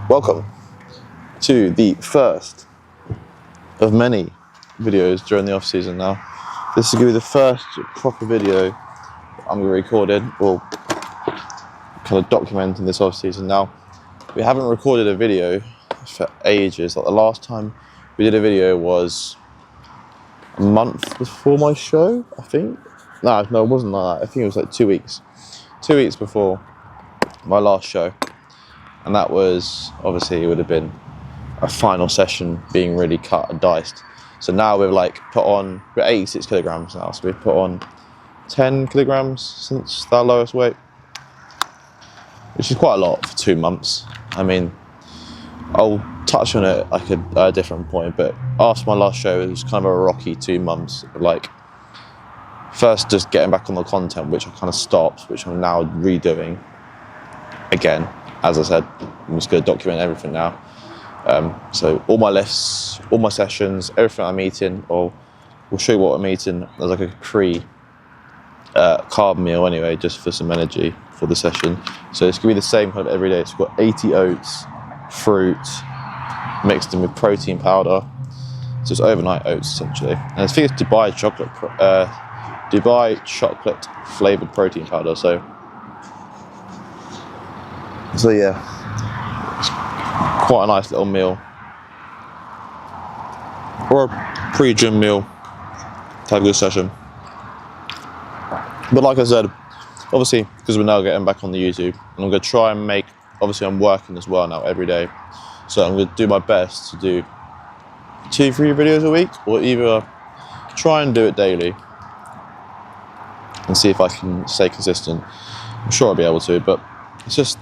Welcome to the first of many videos during the off season now. This is going to be the first proper video I'm going to record or kind of documenting this off season. Now, we haven't recorded a video for ages. Like the last time we did a video was a month before my show, I think. No, it wasn't like that. I think it was like 2 weeks. 2 weeks before my last show. And that was, obviously, it would have been a final session being really cut and diced. So now we're 86 kilograms now. So we've put on 10 kilograms since our lowest weight, which is quite a lot for 2 months. I mean, I'll touch on it at a different point, but after my last show, it was kind of a rocky 2 months. First just getting back on the content, which I kind of stopped, which I'm now redoing again. As I said, I'm just going to document everything now. So all my lifts, all my sessions, everything I'm eating, or we'll show you what I'm eating as like a carb meal anyway, just for some energy for the session. So it's going to be the same kind of every day. So we've got 80 oats, fruit, mixed in with protein powder. So it's overnight oats essentially. And I think it's Dubai chocolate flavored protein powder. So yeah, it's quite a nice little meal, or a pre-gym meal to have a good session. But like I said, obviously, because we're now getting back on the YouTube, and I'm going to try and make, obviously I'm working as well now every day, so I'm going to do my best to do 2-3 videos a week, or either try and do it daily, and see if I can stay consistent. I'm sure I'll be able to, but it's just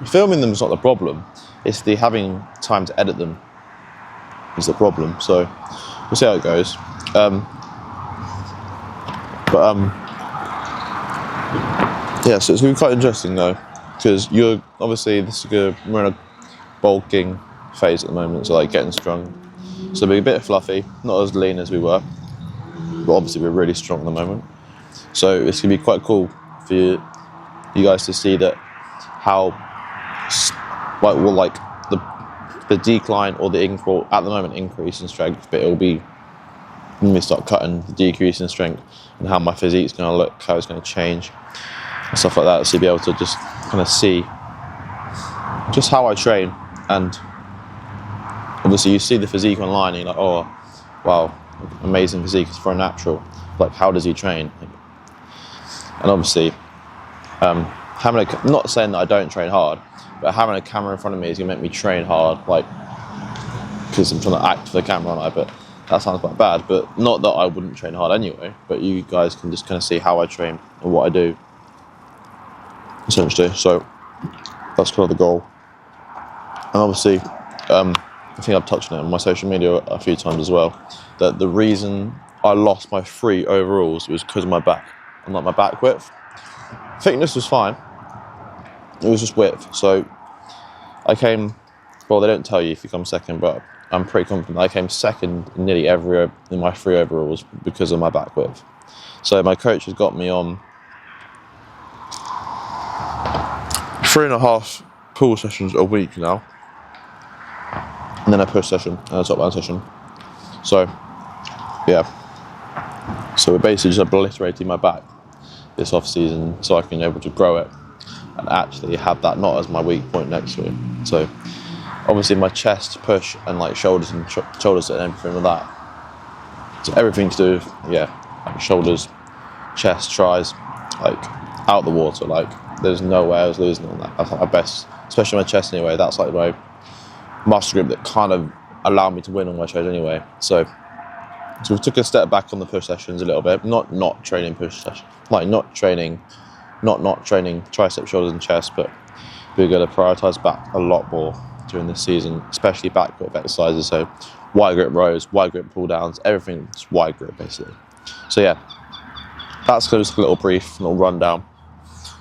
filming them is not the problem. It's the having time to edit them is the problem. So we'll see how it goes. Yeah, so it's going to be quite interesting though, because we're in a bulking phase at the moment, so like getting strong. So we're a bit fluffy, not as lean as we were, but obviously we're really strong at the moment. So it's going to be quite cool for you guys to see that how the decline or the at the moment increase in strength, but it'll be when we start cutting the decrease in strength and how my physique's going to look, how it's going to change and stuff like that. So you'll be able to just kind of see just how I train, and obviously you see the physique online and you're like, oh wow, amazing physique for a natural, like how does he train? And obviously not saying that I don't train hard, but having a camera in front of me is going to make me train hard, because I'm trying to act for the camera, aren't I? But that sounds quite bad, but not that I wouldn't train hard anyway, but you guys can just kind of see how I train and what I do, essentially. So that's kind of the goal. And obviously, I think I've touched on it on my social media a few times as well, that the reason I lost my 3 overalls was because of my back, and like my back width. Thickness was fine, it was just width. So I came, well, they don't tell you if you come second, but I'm pretty confident I came second in nearly in my 3 overalls because of my back width. So my coach has got me on 3.5 pull sessions a week now, and then a push session and a top band session. So yeah, so we're basically just obliterating my back this off season, so I can be able to grow it and actually have that not as my weak point next to it. So obviously my chest push and like shoulders and everything with that. So everything to do, like shoulders, chest, tries, like out the water. Like there's no way I was losing on that. That's like my best, especially my chest anyway. That's like my muscle group that kind of allowed me to win on my shows anyway. So we took a step back on the push sessions a little bit, not training push sessions, like not training triceps, shoulders and chest, but we're going to prioritise back a lot more during this season, especially back grip exercises. So wide grip rows, wide grip pull downs, everything's wide grip basically. So yeah, that's just a little little rundown.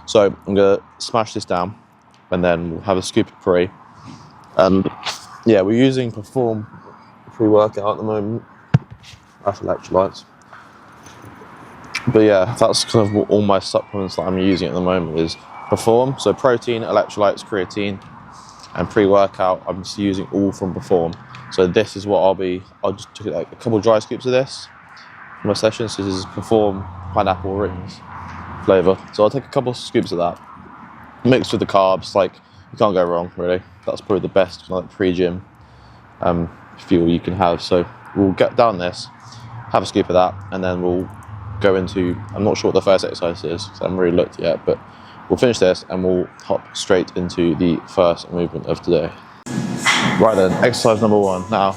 So I'm going to smash this down and then we'll have a scoop of pre. And yeah, we're using Perform pre-workout at the moment. That's electrolytes. But yeah, that's kind of all my supplements that I'm using at the moment is Perform. So protein, electrolytes, creatine. and pre-workout I'm just using all from Perform. So this is what I'll just took like a couple dry scoops of this for my session. So this is Perform pineapple rings flavour. So I'll take a couple scoops of that, mixed with the carbs. Like, you can't go wrong really. That's probably the best like pre-gym fuel you can have. So we'll get down this, have a scoop of that, and then we'll go into, I'm not sure what the first exercise is because I haven't really looked yet, but we'll finish this and we'll hop straight into the first movement of today. Right then, exercise number 1. Now,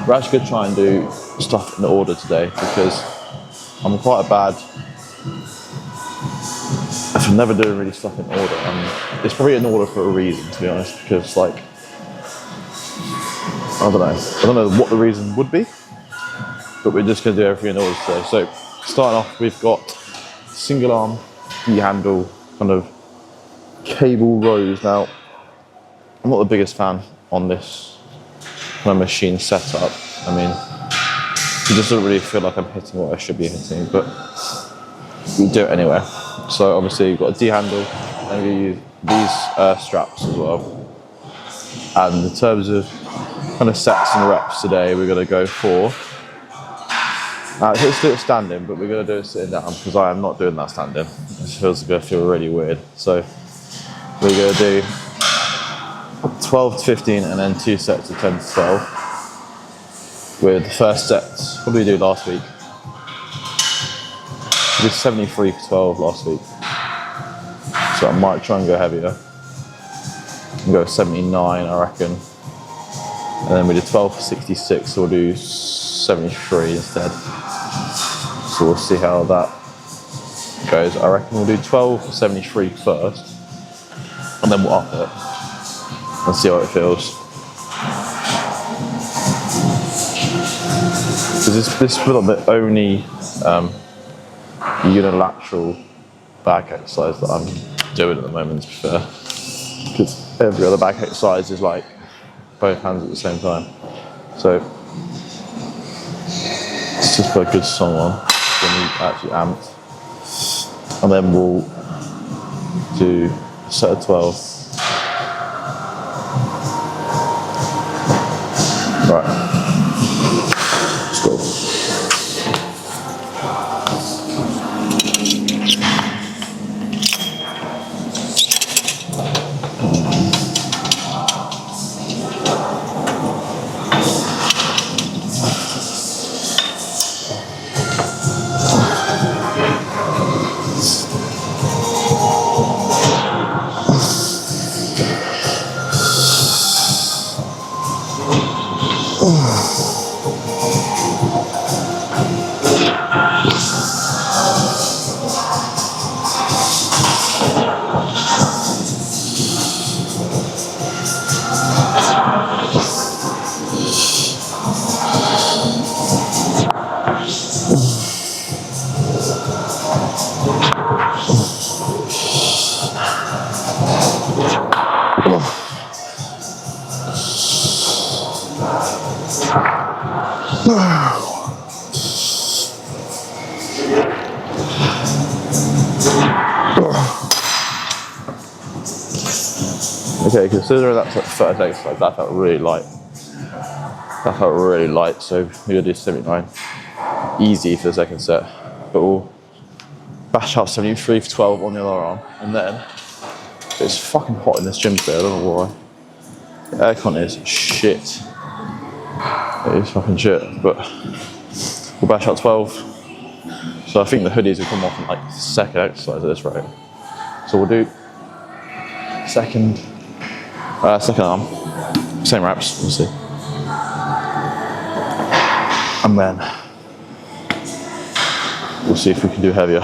we're actually going to try and do stuff in order today because I'm quite a bad, I'm never doing really stuff in order. It's probably in order for a reason, to be honest, because like, I don't know what the reason would be, but we're just going to do everything in order today. So starting off, we've got single arm D-handle kind of cable rows. Now, I'm not the biggest fan on this kind of machine setup. I mean, it just doesn't really feel like I'm hitting what I should be hitting, but we do it anyway. So obviously you've got a D-handle, and we use these straps as well. And in terms of kind of sets and reps today, we're going to go for, let's do it standing, but we're going to do it sitting down because I am not doing that standing. It feels going to feel really weird. So we're going to do 12 to 15 and then 2 sets of 10 to 12. With the first set, probably do last week. We did 73 for 12 last week. So I might try and go heavier. And go 79, I reckon. And then we did 12 for 66, so we'll do 73 instead. So we'll see how that goes. I reckon we'll do 12 for 73 first, and then we'll up it and see how it feels. Because this is not the only unilateral back exercise that I'm doing at the moment, to be fair. Because every other back exercise is like both hands at the same time. So let's just put a good song on when we actually amped. And then we'll do a set of 12. Right. Let's go. Okay, considering that's like the first exercise, that felt really light. So we're gonna do 79. Easy for the second set. But we'll bash out 73 for 12 on the other arm. And then, it's fucking hot in this gym today, I don't know why. The aircon is shit. It is fucking shit, but we'll bash out 12. So I think the hoodies will come off in like the second exercise at this rate. So we'll do second arm, same reps, we'll see. And then we'll see if we can do heavier.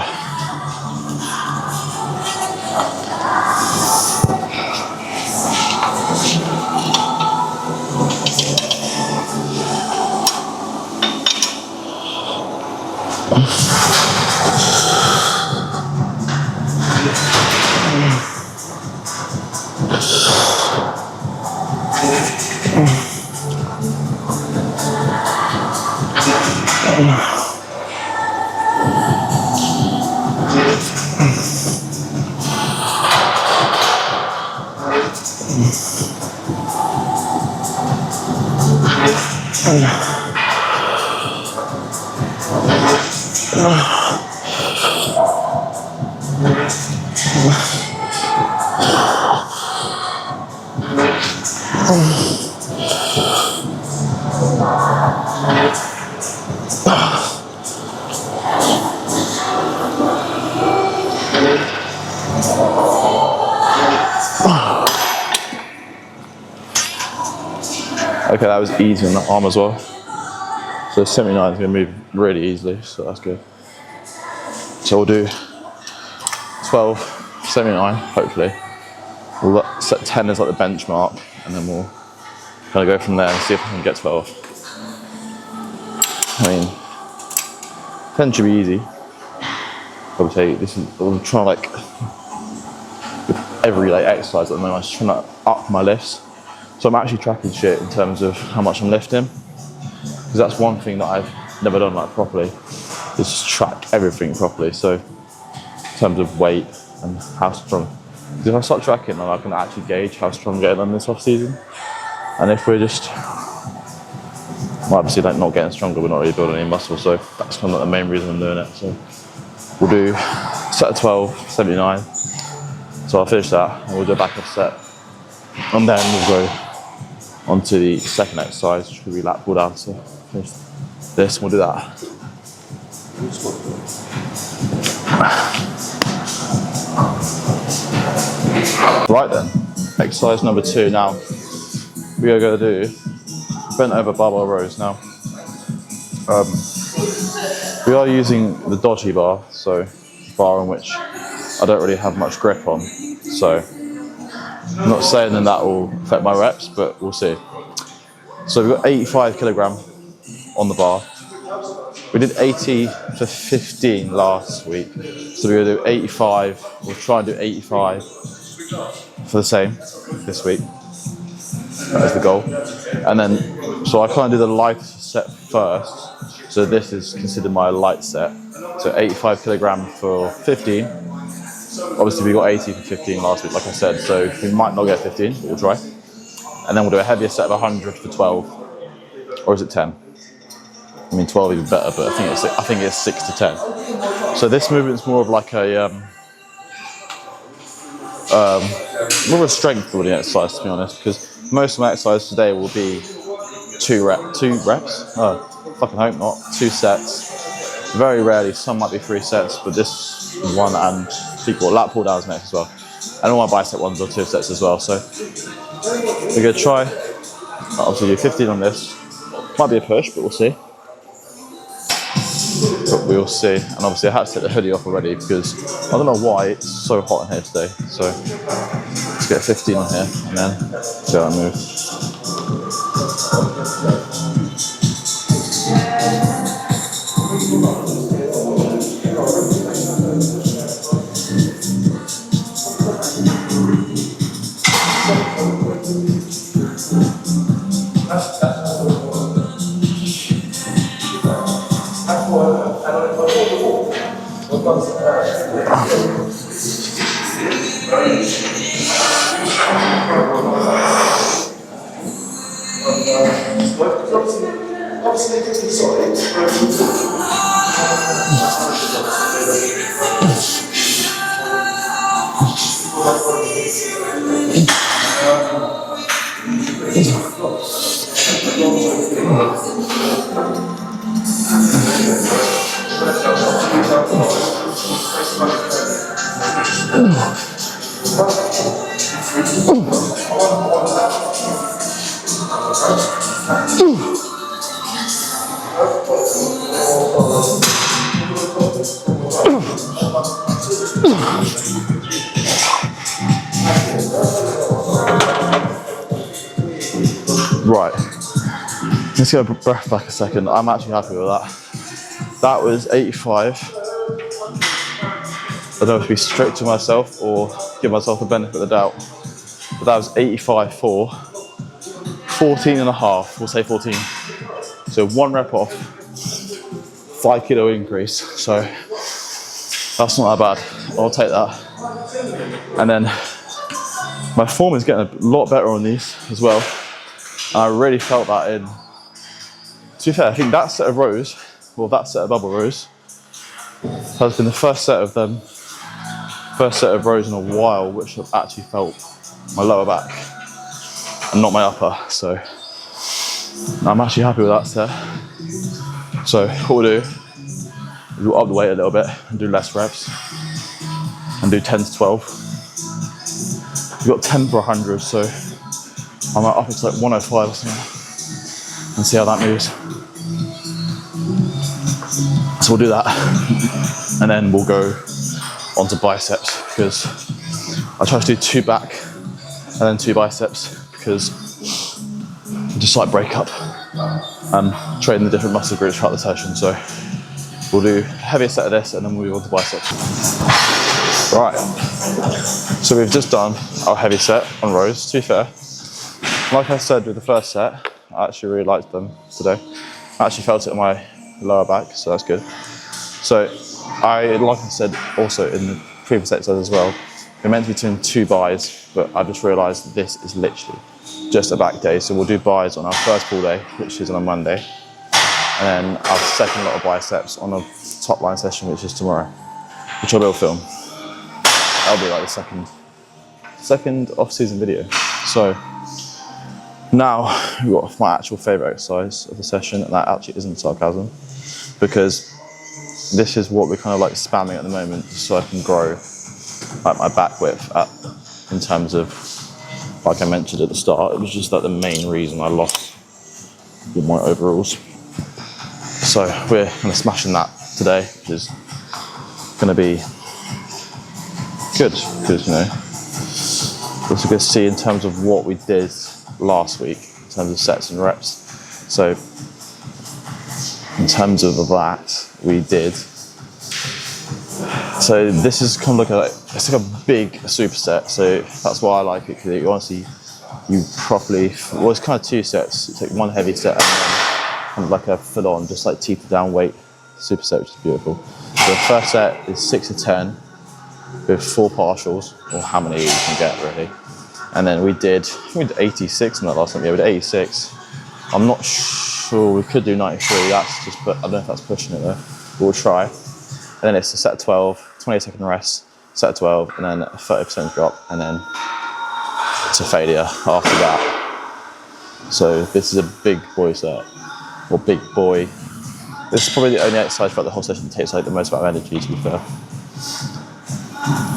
Okay, that was easy on the arm as well. So 79 is going to move really easily, so that's good. So we'll do 12, 79, hopefully. We'll set 10 as like the benchmark, and then we'll kind of go from there and see if I can get 12. I mean, 10 should be easy. I'll tell you, I'm trying to like, with every like exercise at the moment, I'm just trying to up my lifts. So I'm actually tracking shit in terms of how much I'm lifting. Because that's one thing that I've never done like properly, is just track everything properly. So in terms of weight and how strong. Because if I start tracking, then I can actually gauge how strong I'm getting on this off season. And if we're just, well, obviously like not getting stronger, we're not really building any muscle. So that's kind of like the main reason I'm doing it. So we'll do set of 12, 79. So I'll finish that and we'll do a back off set. And then we'll go onto the second exercise, which will be lat pull down. So finish this and we'll do that. Right then, exercise number 2 now. We are going to do bent over barbell rows now. We are using the dodgy bar, so bar on which I don't really have much grip on. So I'm not saying that will affect my reps, but we'll see. So we've got 85 kilogram on the bar. We did 80 for 15 last week. So we're going to do 85, we'll try and do 85 for the same this week. That is the goal. And then, so I kind of do the lightest set first. So this is considered my light set. So 85 kilogram for 15. Obviously we got 80 for 15 last week, like I said. So we might not get 15, but we'll try. And then we'll do a heavier set of 100 for 12. Or is it 10? I mean 12 even better, but I think it's 6 to 10. So this movement's more of like a more of a strength building exercise, to be honest, because most of my exercise today will be 2 reps. Oh, fucking hope not. 2 sets. Very rarely, some might be 3 sets, but this one and equal lat pull downs next as well. And all my bicep ones are 2 sets as well. So we're gonna try. Obviously do 15 on this. Might be a push, but we'll see. But we'll see. And obviously I had to take the hoodie off already because I don't know why it's so hot in here today. So let's get 15 on here and then see how it moves. Right, let's go breath back a second. I'm actually happy with that. That was 85. I don't know if to be strict to myself or give myself the benefit of the doubt. But that was 85 for 14 and a half, we'll say 14. So 1 rep off, 5 kilo increase. So that's not that bad, I'll take that. And then my form is getting a lot better on these as well. And I really felt that in To be fair, I think that set of rows, or that set of bubble rows, has been the first set of rows in a while which have actually felt my lower back and not my upper. So I'm actually happy with that set. So what we'll do is we'll up the weight a little bit and do less reps and do 10 to 12. We've got 10 for 100, so I might up it to like 105 or something and see how that moves. So we'll do that and then we'll go on to biceps, because I try to do 2 back and then 2 biceps, because just like break up and train the different muscle groups throughout the session. So we'll do a heavier set of this and then we'll move on to biceps. Right, so we've just done our heavy set on rows. To be fair, like I said with the first set, I actually really liked them today. I actually felt it in my lower back, so that's good. So like I said also in the previous exercise as well, we're meant to be doing 2 bis, but I just realised that this is literally just a back day. So we'll do bis on our first pull day, which is on a Monday, and then our second lot of biceps on a top line session, which is tomorrow, which I will film. That'll be like the second off-season video. So now we've got my actual favourite exercise of the session, and that actually isn't sarcasm, because this is what we're kind of like spamming at the moment, so I can grow like my back width up. In terms of, like I mentioned at the start, it was just like the main reason I lost with my overalls. So we're kind of smashing that today, which is going to be good, because you know, it's good to see in terms of what we did last week in terms of sets and reps. So in terms of that, we did. So this is kind of like it's like a big superset. So that's why I like it, because you honestly, well, it's kind of 2 sets. It's like 1 heavy set and then kind of like a full-on, just like teeter down weight superset, which is beautiful. So the first set is 6 to 10 with 4 partials, or how many you can get really. And then we did 86 in that last one. Yeah, we did 86. I'm not sure, we could do 93. That's just, but I don't know if that's pushing it though. We'll try. And then it's a set of 12, 20-second rest, set of 12, and then a 30% drop, and then to failure after that. So this is a big boy set, or big boy. This is probably the only exercise throughout the whole session that takes like the most amount of energy, to be fair.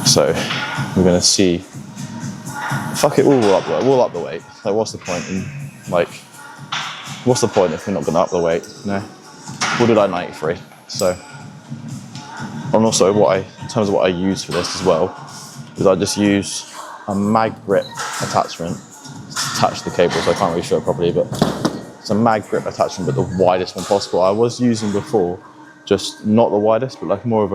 So we're gonna see. Fuck it, we'll up the weight. Like, what's the point in if we're not gonna up the weight? You know, we'll do like 93. So. And also, in terms of what I use for this as well, is I just use a mag grip attachment to attach the cable, so I can't really show it properly, but it's a mag grip attachment, but the widest one possible. I was using before, just not the widest, but like more of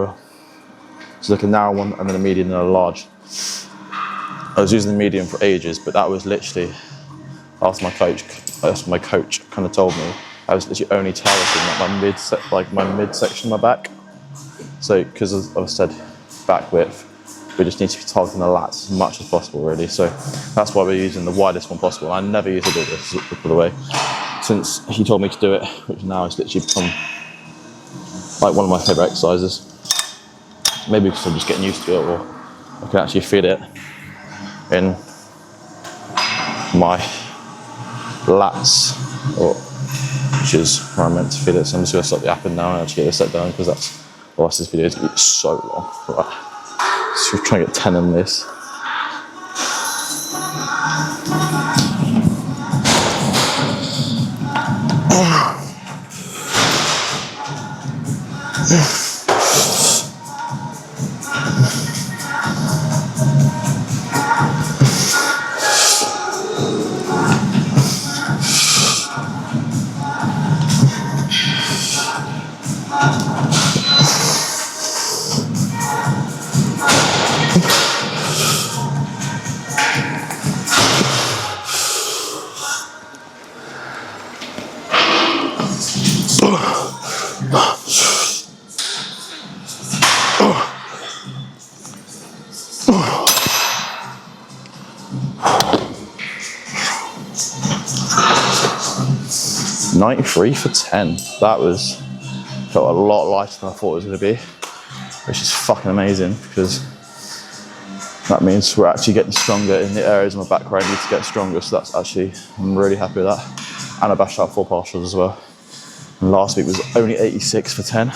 just like a narrow one, and then a medium and a large. I was using the medium for ages, but that was literally, after my coach kind of told me, I was literally only targeting like my midsection of my back. So, because as I said, back width, we just need to be targeting the lats as much as possible, really. So that's why we're using the widest one possible. I never used to do this, by the way, since he told me to do it, which now has literally become like one of my favourite exercises. Maybe because I'm just getting used to it, or I can actually feel it in my lats, which is where I'm meant to feel it. So I'm just going to stop yapping now and actually get this set down, because that's. Otherwise this video is going to be so long. Right. So we're trying to get 10 in this. 93 for 10. That felt a lot lighter than I thought it was going to be, which is fucking amazing because that means we're actually getting stronger in the areas of my back where I need to get stronger. So I'm really happy with that. And I bashed out 4 partials as well. And last week was only 86 for 10.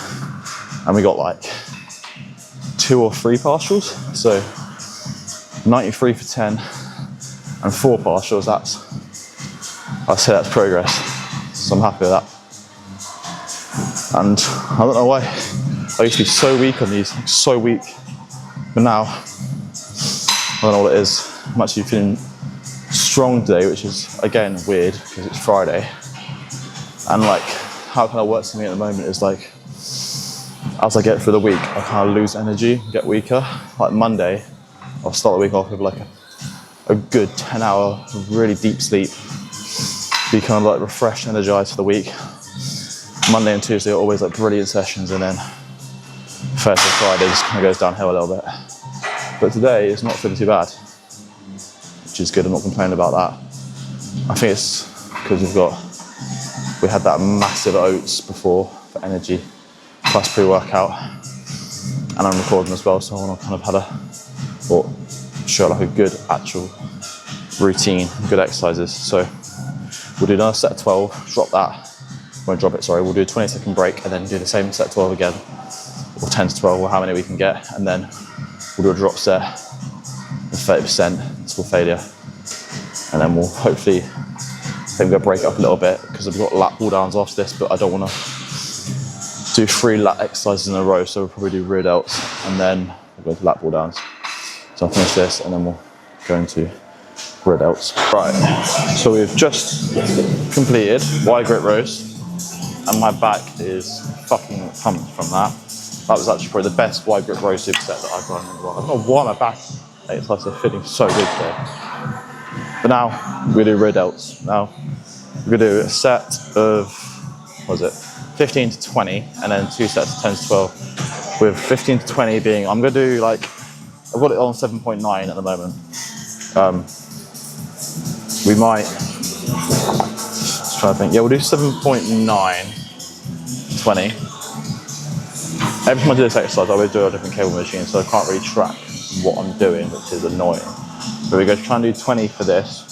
And we got like 2 or 3 partials. So 93 for 10 and 4 partials, I'd say that's progress. So I'm happy with that. And I don't know why, I used to be so weak on these, so weak. But now, I don't know what it is. I'm actually feeling strong today, which is again weird because it's Friday. And like, how it kind of works for me at the moment is like, as I get through the week, I kind of lose energy, get weaker. Like Monday, I'll start the week off with like a good 10-hour, really deep sleep. Be kind of like refreshed, energized for the week. Monday and Tuesday are always like brilliant sessions, and then Thursday and Friday just kind of goes downhill a little bit. But today it's not feeling too bad, which is good. I'm not complaining about that. I think it's because we had that massive oats before for energy, plus pre-workout, and I'm recording as well, so I want to kind of show like a good actual routine, good exercises. So we'll do another set of 12, drop that. Won't drop it, sorry. We'll do a 20-second break and then do the same set 12 again, or 10 to 12, or how many we can get, and then we'll do a drop set with 30% until failure, and then we'll hopefully, I think we'll break it up a little bit because we've got lat pull downs after this, but I don't want to do 3 lat exercises in a row, so we'll probably do rear delts and then we'll go into lat pull downs. So I'll finish this and then we'll go into rear delts. Right, so we've just completed wide grip rows. And my back is fucking pumped from that. That was actually probably the best wide grip row superset that I've done in a while. I don't know why my back exercises are feeling so good today. But now we're gonna do rear delts. Now we're gonna do a set of, 15 to 20, and then 2 sets of 10 to 12. With 15 to 20 being, I'm gonna do like, I've got it on 7.9 at the moment. We might, I think, yeah, we'll do 7.9, 20. Every time I do this exercise, I always do it on a different cable machine, so I can't really track what I'm doing, which is annoying. But we're going to try and do 20 for this,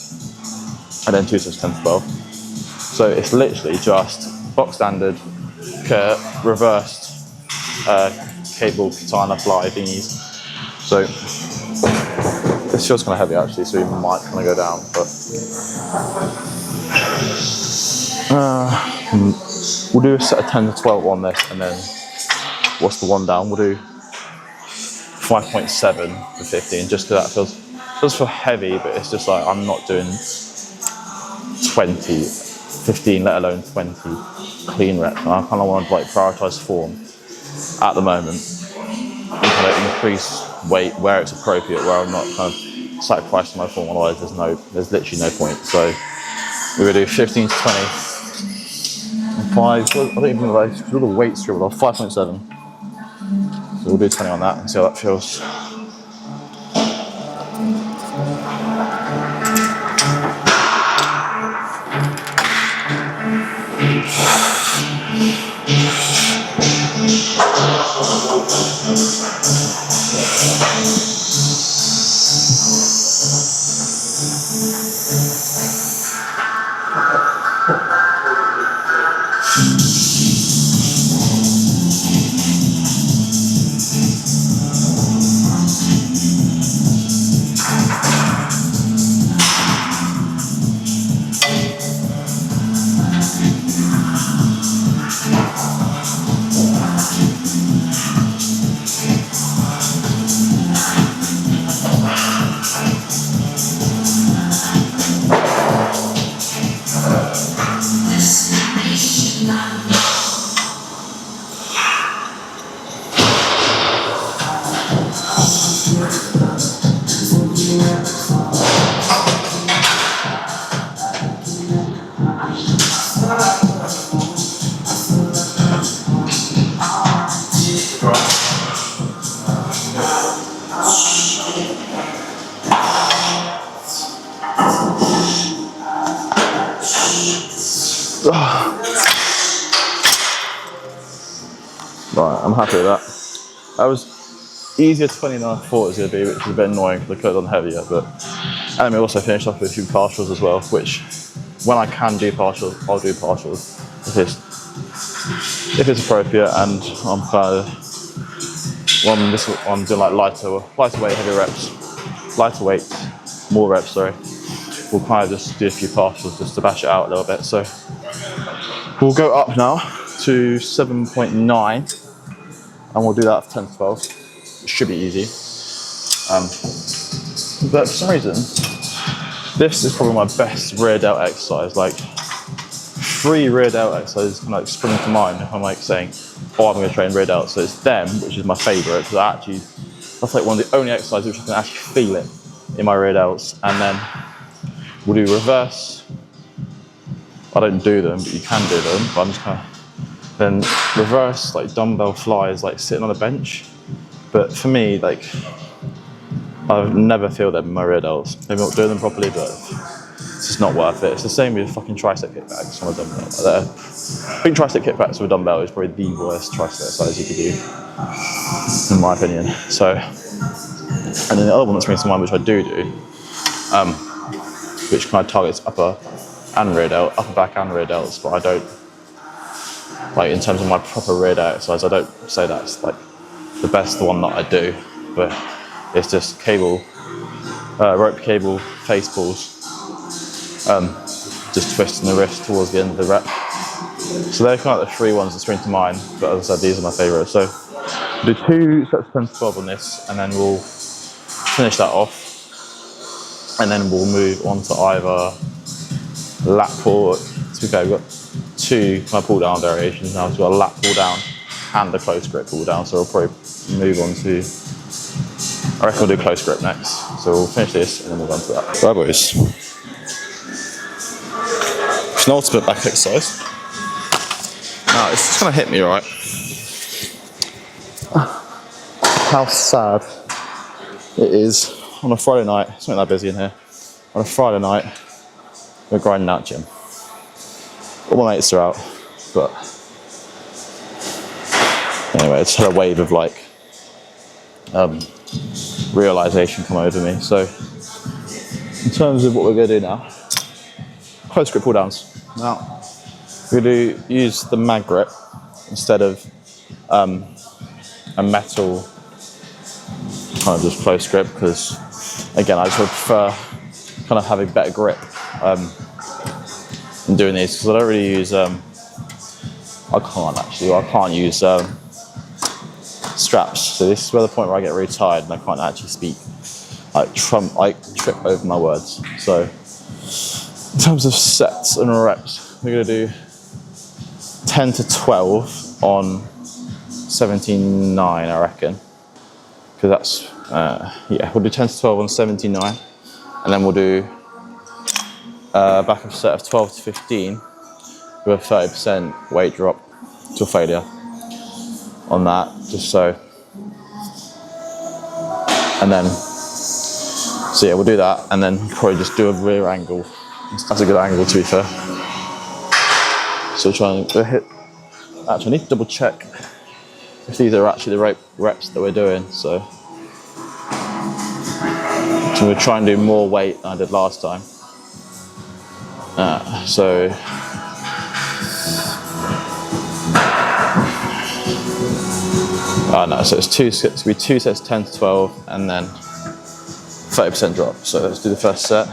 and then 2 sets 10 to 12. So it's literally just box standard, reversed cable katana fly thingies. So this feels kind of heavy actually, so we might kind of go down, but. We'll do a set of 10 to 12 on this, and then what's the one down? We'll do 5.7 for 15, just because that does feel heavy, but it's just like I'm not doing 15, let alone 20 clean reps. And I kind of want to like prioritize form at the moment and kind of increase weight where it's appropriate, where I'm not kind of sacrificing my form. Otherwise, there's literally no point. So we're gonna do 15 to 20. 5, I don't even know, like, all the weight scribbled off, 5.7. So we'll do 20 on that and see how that feels. Right, I'm happy with that. That was easier 20 than I thought it was going to be, which was a bit annoying because I could have done heavier. But and then we also finished off with a few partials as well, which when I can do partials, I'll do partials if it's appropriate. And I'm kind of I'm doing like lighter weight, heavy reps, lighter weight, more reps. Sorry, we'll kind of just do a few partials just to bash it out a little bit. So we'll go up now to 7.9, and we'll do that for 10 to 12. It should be easy. But for some reason, this is probably my best rear delt exercise. Like 3 rear delt exercises kind of like spring to mind if I'm like saying, oh, I'm going to train rear delt. So it's them, which is my favourite, because that's like one of the only exercises which I can actually feel it in my rear delts. And then we'll do reverse. I don't do them, but you can do them. But I'm just kind of then reverse like dumbbell flies, like sitting on a bench. But for me, like I've never feel them in my rear delts. Maybe I'm not doing them properly, but it's just not worth it. It's the same with fucking tricep kickbacks on a dumbbell. I think tricep kickbacks with a dumbbell is probably the worst tricep exercise you could do, in my opinion. So, and then the other one that springs to mind, which I do, which kind of targets upper back and rear delts, but I don't, like in terms of my proper rear delt exercise, I don't say that's like the best one that I do, but it's just rope cable face pulls, just twisting the wrist towards the end of the rep. So they're kind of the 3 ones that spring to mind, but as I said, these are my favourites. So we'll do 2 sets of 10 to 12 on this, and then we'll finish that off, and then we'll move on to either lat pull. To be fair, we've got 2 kind of pull down variations now. So we've got a lat pull down and a close grip pull down. So we'll probably move on to, I reckon we'll do close grip next. So we'll finish this and then we'll go on to that. Right boys, it's an ultimate back exercise. Now it's just gonna hit me, right? How sad it is on a Friday night. It's not that busy in here. On a Friday night, we're grinding out gym. All my mates are out, but anyway, it's had a wave of like realization come over me. So in terms of what we're going to do now, close grip pull downs. Now we're going to use the mag grip instead of a metal kind of just close grip, because again I just would prefer kind of having better grip in doing these, because I don't really use I can't use straps. So this is where the point where I get really tired and I can't actually speak. I trip over my words. So in terms of sets and reps, we're going to do 10 to 12 on 17.9, I reckon, because that's we'll do 10 to 12 on 17.9, and then we'll do back of set of 12 to 15 with a 30% weight drop to failure on that, just so. And then, so yeah, we'll do that, and then probably just do a rear angle. That's a good angle, to be fair. So we'll hit. Actually, I need to double check if these are actually the right reps that we're doing. So we'll try and do more weight than I did last time. So it's 2 sets, it'll be 2 sets 10 to 12, and then 30% drop. So let's do the first set.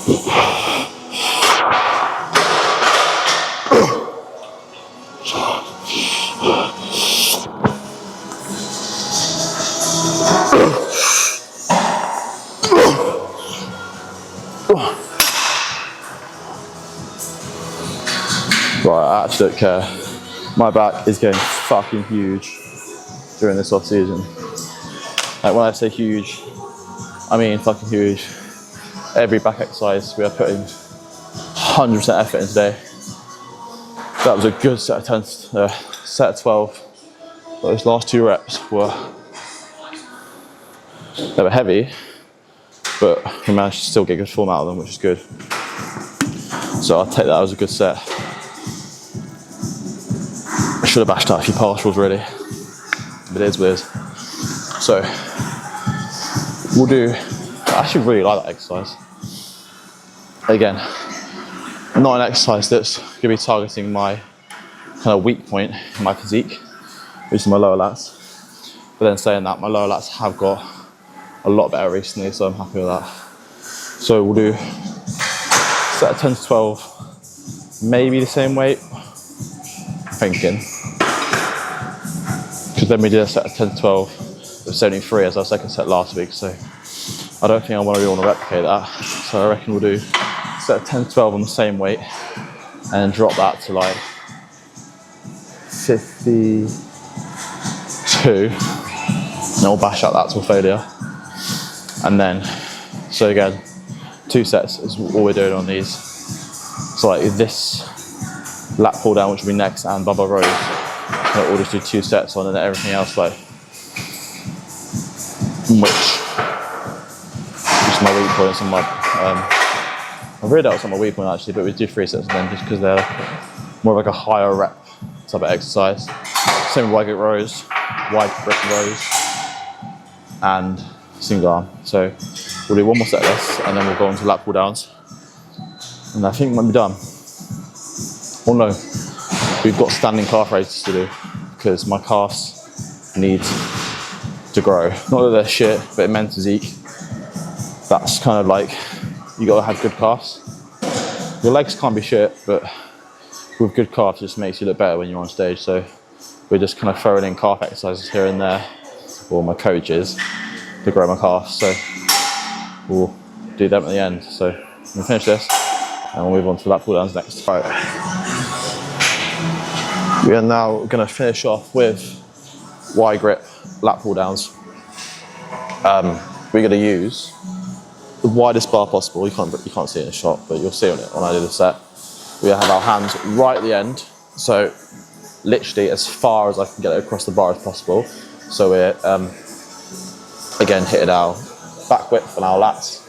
Right, I actually don't care. My back is getting fucking huge during this off season. Like when I say huge, I mean fucking huge. Every back exercise we are putting 100% effort in today. That was a good set of 10, set of 12. But those last 2 reps they were heavy, but we managed to still get good form out of them, which is good. So I'll take that as a good set. I should have bashed out a few partials really, but it is weird. So we'll do, I actually really like that exercise. Again, not an exercise that's going to be targeting my kind of weak point in my physique, which is my lower lats. But then saying that, my lower lats have got a lot better recently, so I'm happy with that. So we'll do set of 10 to 12, maybe the same weight, thinking. Because then we did a set of 10 to 12 with 73 as our second set last week, so I don't think I really want to replicate that. So I reckon we'll do set of 10 to 12 on the same weight and then drop that to like 52. And we'll bash out that till failure. And then, so again, 2 sets is all we're doing on these. So like this lat pull down, which will be next, and barbell rows, we'll just do 2 sets on, and then everything else like, which is my weak points and my, I really that was on my weak point actually, but we do 3 sets of them just because they're more like a higher rep type of exercise. Same with wide grip rows, and single arm. So we'll do 1 more set of this, and then we'll go on to lat pull downs. And I think when we're done, oh no, we've got standing calf raises to do because my calves need to grow. Not that they're shit, but in men's physique, that's kind of like, you gotta have good calves. Your legs can't be shit, but with good calves, it just makes you look better when you're on stage. So we're just kind of throwing in calf exercises here and there, or my coach is, to grow my calves. So we'll do them at the end. So we'll finish this and we'll move on to lat pull downs next. Right. We are now going to finish off with wide grip lat pull downs. We're going to use the widest bar possible. You can't see it in the shot, but you'll see on it when I do the set. We have our hands right at the end, so literally as far as I can get it across the bar as possible. So we're again hitting our back width and our lats.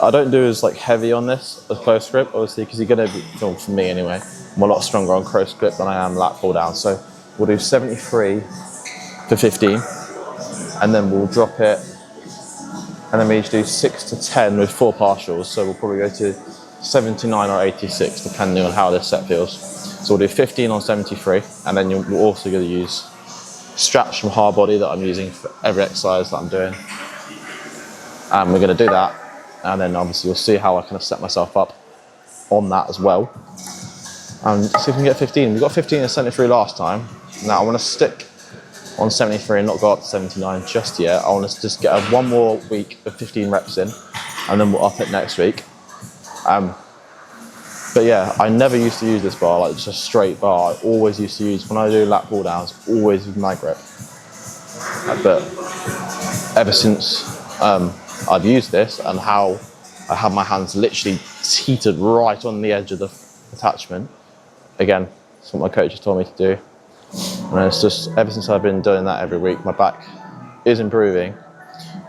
I don't do as like heavy on this as close grip, obviously, because you're going to be, well, for me anyway, I'm a lot stronger on close grip than I am lat pull down. So we'll do 73 for 15, and then we'll drop it, and then we each do 6 to 10 with 4 partials. So we'll probably go to 79 or 86, depending on how this set feels. So we'll do 15 on 73, and then you're also going to use straps from hard body that I'm using for every exercise that I'm doing. And we're going to do that, and then obviously you'll see how I kind of set myself up on that as well. And see if we can get 15. We got 15 and 73 last time. Now I want to stick on 73 and not go up to 79 just yet. I want to just get 1 more week of 15 reps in, and then we'll up it next week. But yeah, I never used to use this bar, like just a straight bar. I always used to use, when I do lat pull downs, always with my grip. But ever since I've used this and how I have my hands literally teetered right on the edge of the attachment, again, that's what my coach has told me to do. And it's just, ever since I've been doing that every week, my back is improving.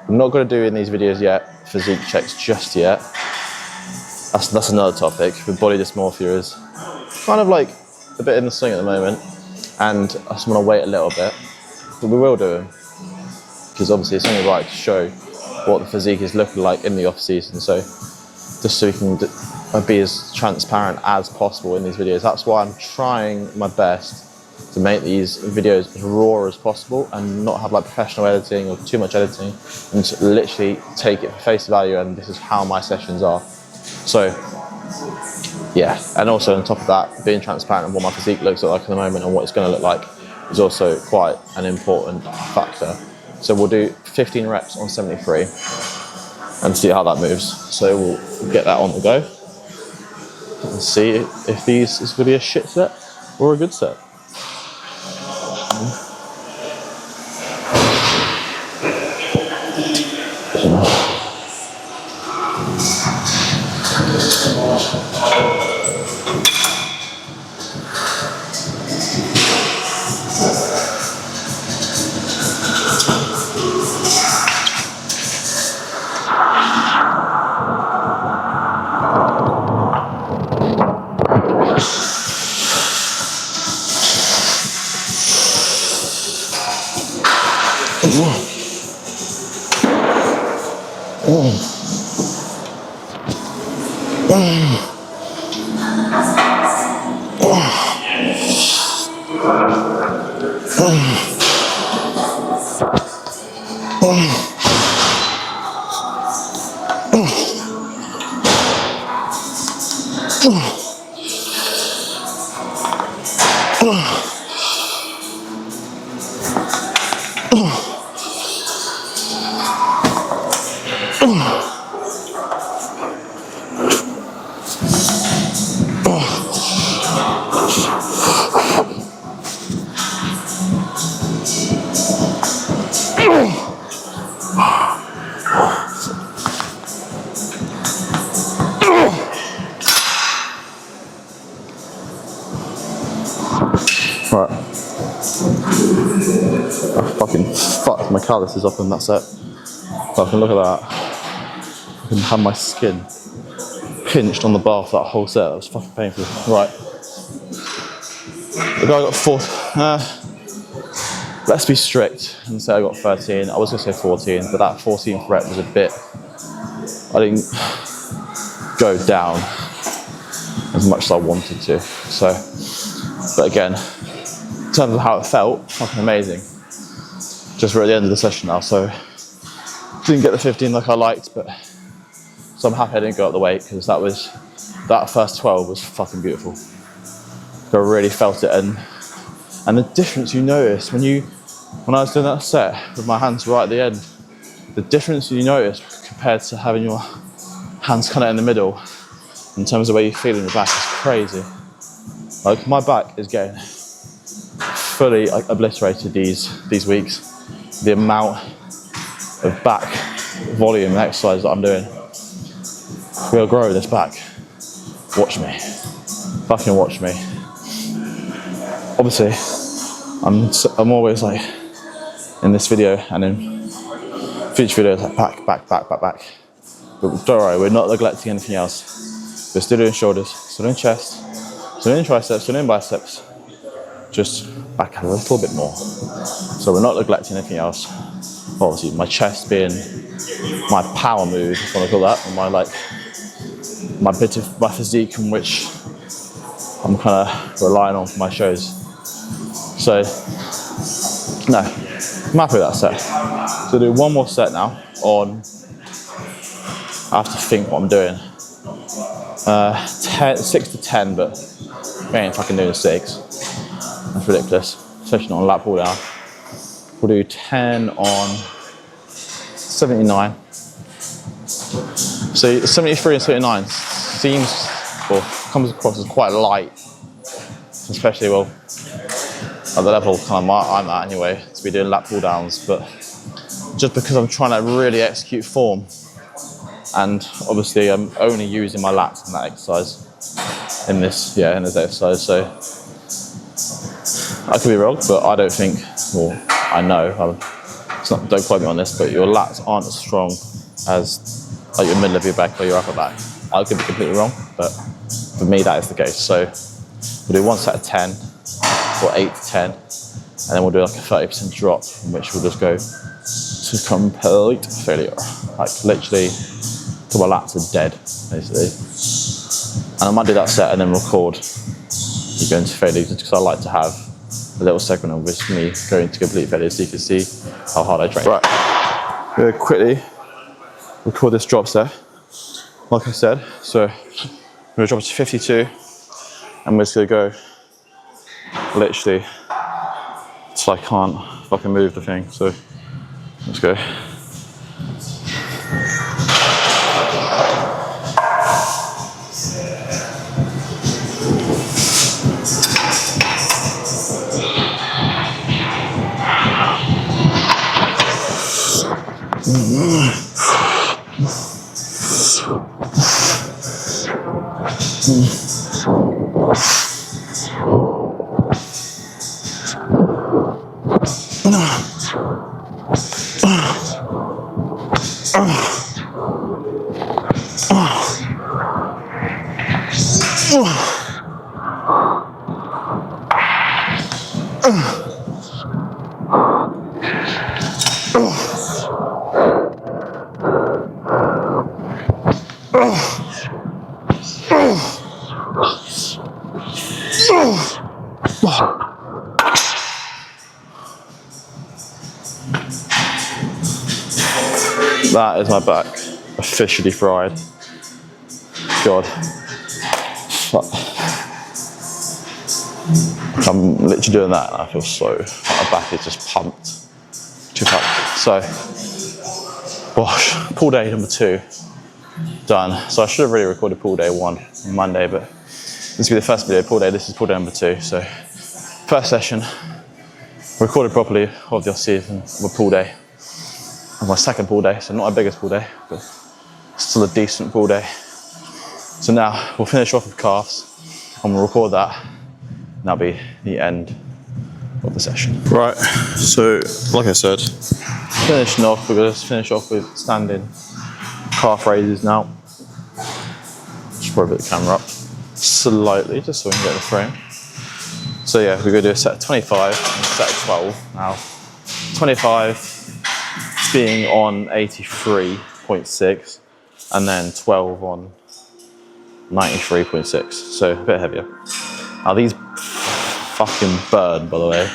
I'm not going to do in these videos yet physique checks just yet. That's another topic. With body dysmorphia is kind of like a bit in the swing at the moment, and I just want to wait a little bit, but we will do them because obviously it's only right to show what the physique is looking like in the off season. So just so we can be as transparent as possible in these videos. That's why I'm trying my best to make these videos as raw as possible and not have like professional editing or too much editing, and just literally take it for face value, and this is how my sessions are. So yeah, and also on top of that, being transparent on what my physique looks like at the moment and what it's going to look like is also quite an important factor. So we'll do 15 reps on 73 and see how that moves. So we'll get that on the go and see if this is going to be a shit set or a good set. Right. I fucking fucked my calluses up in that set. Fucking look at that. I can have my skin pinched on the bar for that whole set. That was fucking painful. Right. The guy got 4. Let's be strict and say I got 13. I was going to say 14, but that 14th rep was a bit. I didn't go down as much as I wanted to. So, but again, in terms of how it felt, fucking amazing. Just we're at the end of the session now, so didn't get the 15 like I liked, but so I'm happy I didn't go up the weight because that first 12 was fucking beautiful. I really felt it, and the difference you notice when I was doing that set with my hands right at the end, the difference you notice compared to having your hands kind of in the middle in terms of where you feel in your back is crazy. Like my back is getting fully obliterated these weeks. The amount of back volume and exercise that I'm doing. We'll grow this back. Watch me. Fucking watch me. Obviously, I'm always like in this video and in future videos like back. But don't worry, we're not neglecting anything else. We're still doing shoulders, still doing chest, still doing triceps, still doing biceps. Just back a little bit more. So we're not neglecting anything else. Obviously, my chest being my power move, if you want to call that, and my bit of my physique in which I'm kind of relying on for my shows. So, no, I'm happy with that set. So do one more set now on, I have to think what I'm doing. 6 to 10, but we ain't fucking doing 6. That's ridiculous, especially not on lat pull down. We'll do 10 on 79. So 73 and 79 seems, or comes across as quite light, especially, well, at the level kind of I'm at anyway, to be doing lat pull downs, but just because I'm trying to really execute form, and obviously I'm only using my lats in that exercise, in this exercise, so I could be wrong, but I don't think, well, I know, don't quote me on this, but your lats aren't as strong as like your middle of your back or your upper back. I could be completely wrong, but for me that is the case. So we'll do one set of 10 or 8 to 10, and then we'll do like a 30% drop, in which we'll just go to complete failure. Like literally, till my lats are dead, basically. And I might do that set and then record you go into failure, just because I like to have a little segment of which me going to complete failure so you can see how hard I train. Right, we're gonna quickly record this drop set like I said, so I'm gonna drop it to 52, and we're just gonna go literally till I can't fucking move the thing. So let's go. That is my back officially fried. God. Fuck. I'm literally doing that and I feel so, my back is just pumped. Too pumped. So, wash, pool day number 2, done. So I should have really recorded pool day 1 on Monday, but this will be the first video, pool day, this is pool day number 2. So, first session, recorded properly of the off-season of a pool day. Of my second pool day, so not our biggest pool day, but still a decent pool day. So now we'll finish off with calves and we'll record that, and that'll be the end of the session. Right, so like I said, finishing off, we're going to finish off with standing calf raises now. Just probably put the camera up slightly just so we can get in the frame. So yeah, we're going to do a set of 25 and a set of 12 now. 25 being on 83.6 and then 12 on 93.6, so a bit heavier. Now these fucking burn, by the way.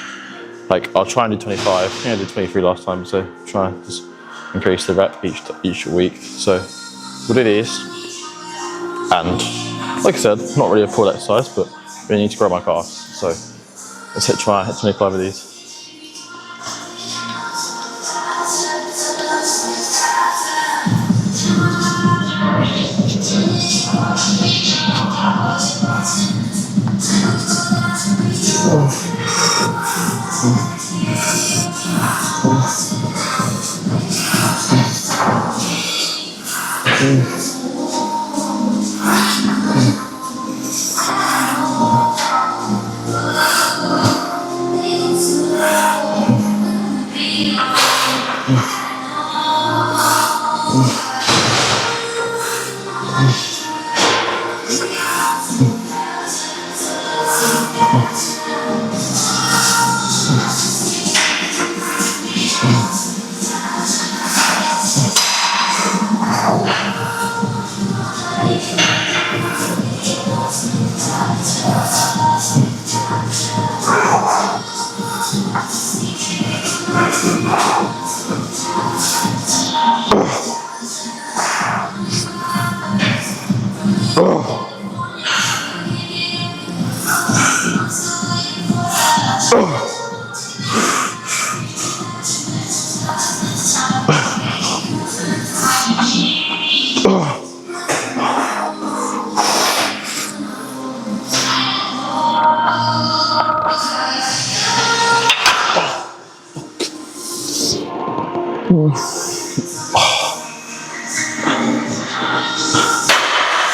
Like, I'll try and do 25, I think I did 23 last time, so try and just increase the rep each week. So we'll do these, and like I said, not really a full exercise, but we need to grow my calves. So let's try and hit 25 of these.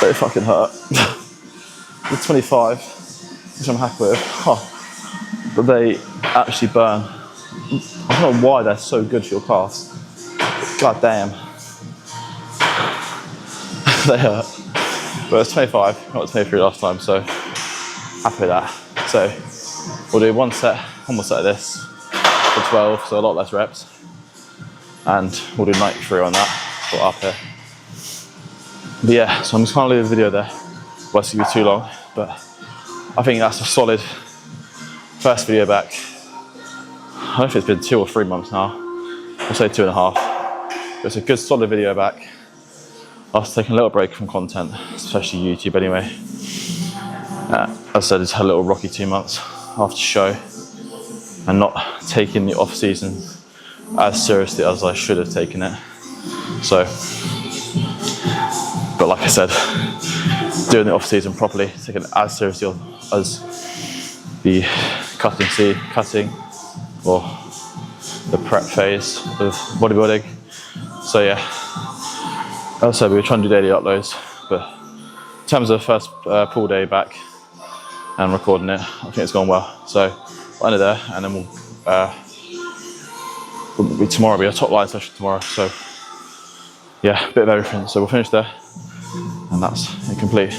Very fucking hurt. The 25, which I'm happy with, but they actually burn. I don't know why they're so good for your calves. God damn. They hurt. But it's 25, not 23 last time, so happy with that. So we'll do one more set of this for 12, so a lot less reps. And we'll do 93 on that, for up here. But yeah, so I'm just going to leave the video there. Won't be too long, but I think that's a solid first video back. I don't know if it's been 2 or 3 months now. I'll say 2.5. But it's a good solid video back after taking a little break from content, especially YouTube anyway. As I said, it's had a little rocky 2 months after show, and not taking the off season as seriously as I should have taken it. So, but like I said, doing the off season properly, taking it as seriously as the cutting or the prep phase of bodybuilding. So yeah, as I said, we were trying to do daily uploads, but in terms of the first pool day back and recording it, I think it's gone well. So we'll end it there, and then we'll be tomorrow. It'll be a top line session tomorrow. So yeah, a bit of everything. So we'll finish there, and that's it complete.